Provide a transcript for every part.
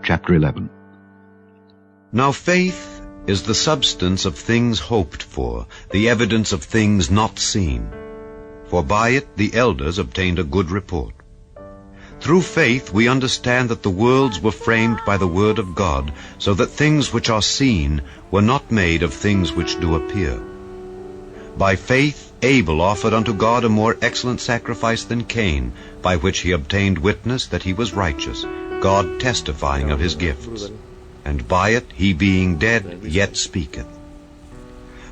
Chapter 11. Now faith is the substance of things hoped for, the evidence of things not seen. For by it the elders obtained a good report. Through faith we understand that the worlds were framed by the word of God, so that things which are seen were not made of things which do appear. By faith Abel offered unto God a more excellent sacrifice than Cain, by which he obtained witness that he was righteous, God testifying of his gifts. And by it he being dead yet speaketh.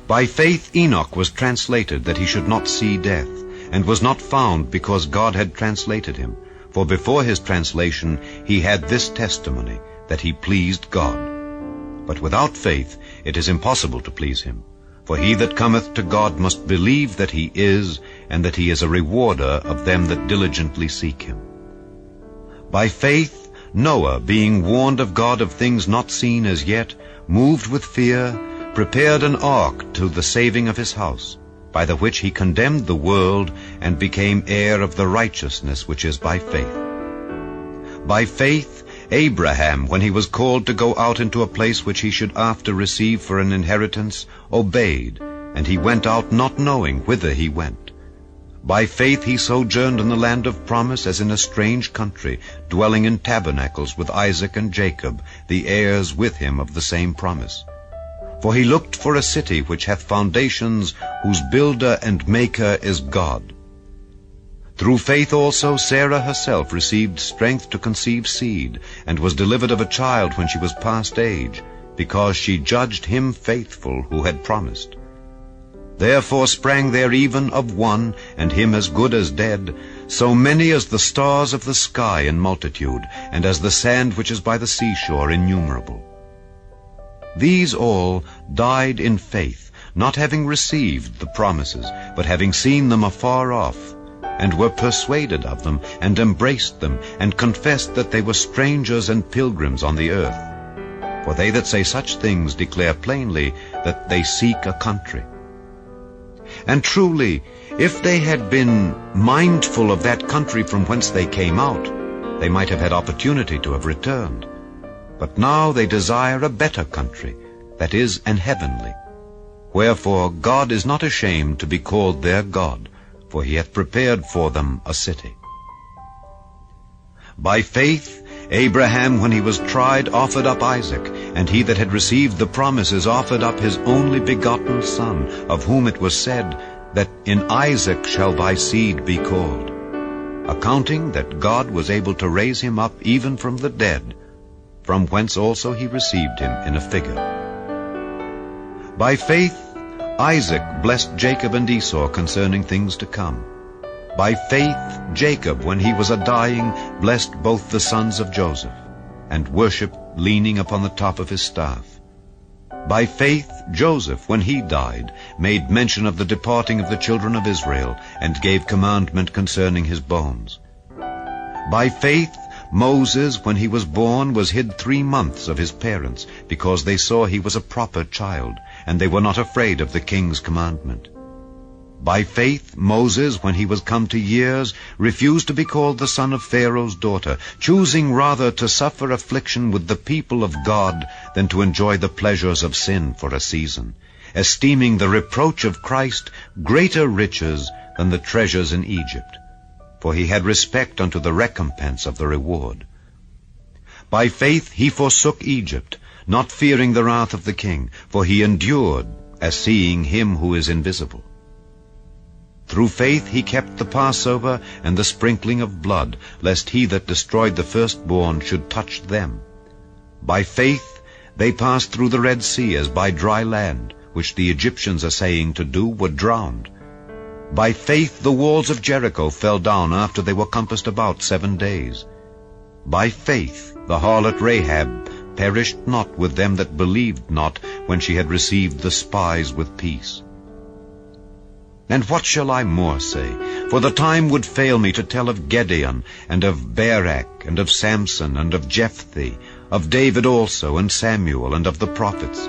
By faith Enoch was translated that he should not see death, and was not found because God had translated him. For before his translation he had this testimony, that he pleased God. But without faith it is impossible to please him. For he that cometh to God must believe that he is, and that he is a rewarder of them that diligently seek him. By faith Noah, being warned of God of things not seen as yet, moved with fear, prepared an ark to the saving of his house, by the which he condemned the world, and became heir of the righteousness which is by faith. By faith Abraham, when he was called to go out into a place which he should after receive for an inheritance, obeyed, and he went out not knowing whither he went. By faith he sojourned in the land of promise as in a strange country, dwelling in tabernacles with Isaac and Jacob, the heirs with him of the same promise. For he looked for a city which hath foundations, whose builder and maker is God. Through faith also Sarah herself received strength to conceive seed, and was delivered of a child when she was past age, because she judged him faithful who had promised. Therefore sprang there even of one, and him as good as dead, so many as the stars of the sky in multitude, and as the sand which is by the seashore innumerable. These all died in faith, not having received the promises, but having seen them afar off, and were persuaded of them, and embraced them, and confessed that they were strangers and pilgrims on the earth. For they that say such things declare plainly that they seek a country. And truly, if they had been mindful of that country from whence they came out, they might have had opportunity to have returned. But now they desire a better country, that is, an heavenly. Wherefore God is not ashamed to be called their God, for he hath prepared for them a city. By faith Abraham, when he was tried, offered up Isaac, and he that had received the promises offered up his only begotten son, of whom it was said, that in Isaac shall thy seed be called, accounting that God was able to raise him up even from the dead, from whence also he received him in a figure. By faith Isaac blessed Jacob and Esau concerning things to come. By faith Jacob, when he was a-dying, blessed both the sons of Joseph, and worshipped leaning upon the top of his staff. By faith Joseph, when he died, made mention of the departing of the children of Israel, and gave commandment concerning his bones. By faith Moses, when he was born, was hid 3 months of his parents, because they saw he was a proper child, and they were not afraid of the king's commandment. By faith Moses, when he was come to years, refused to be called the son of Pharaoh's daughter, choosing rather to suffer affliction with the people of God than to enjoy the pleasures of sin for a season, esteeming the reproach of Christ greater riches than the treasures in Egypt, for he had respect unto the recompense of the reward. By faith he forsook Egypt, not fearing the wrath of the king, for he endured as seeing him who is invisible. Through faith he kept the Passover and the sprinkling of blood, lest he that destroyed the firstborn should touch them. By faith they passed through the Red Sea as by dry land, which the Egyptians are saying to do were drowned. By faith the walls of Jericho fell down after they were compassed about 7 days. By faith the harlot Rahab perished not with them that believed not, when she had received the spies with peace. And what shall I more say? For the time would fail me to tell of Gideon, and of Barak, and of Samson, and of Jephthah, of David also, and Samuel, and of the prophets,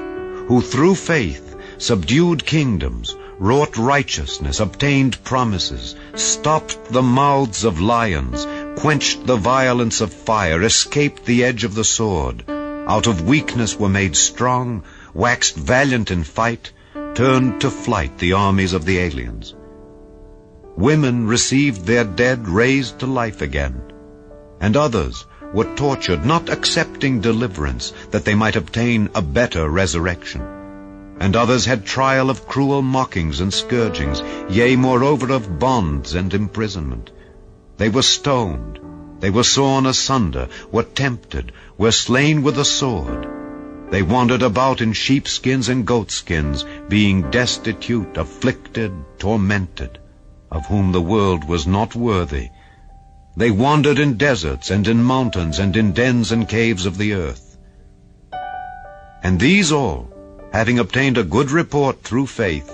who through faith subdued kingdoms, wrought righteousness, obtained promises, stopped the mouths of lions, quenched the violence of fire, escaped the edge of the sword, out of weakness were made strong, waxed valiant in fight, turned to flight the armies of the aliens. Women received their dead raised to life again, and others were tortured, not accepting deliverance, that they might obtain a better resurrection. And others had trial of cruel mockings and scourgings, yea, moreover, of bonds and imprisonment. They were stoned, they were sawn asunder, were tempted, were slain with the sword. They wandered about in sheepskins and goatskins, being destitute, afflicted, tormented, of whom the world was not worthy. They wandered in deserts and in mountains and in dens and caves of the earth. And these all, having obtained a good report through faith,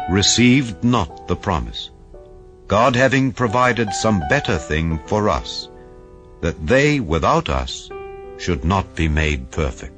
received not the promise, God having provided some better thing for us, that they without us should not be made perfect.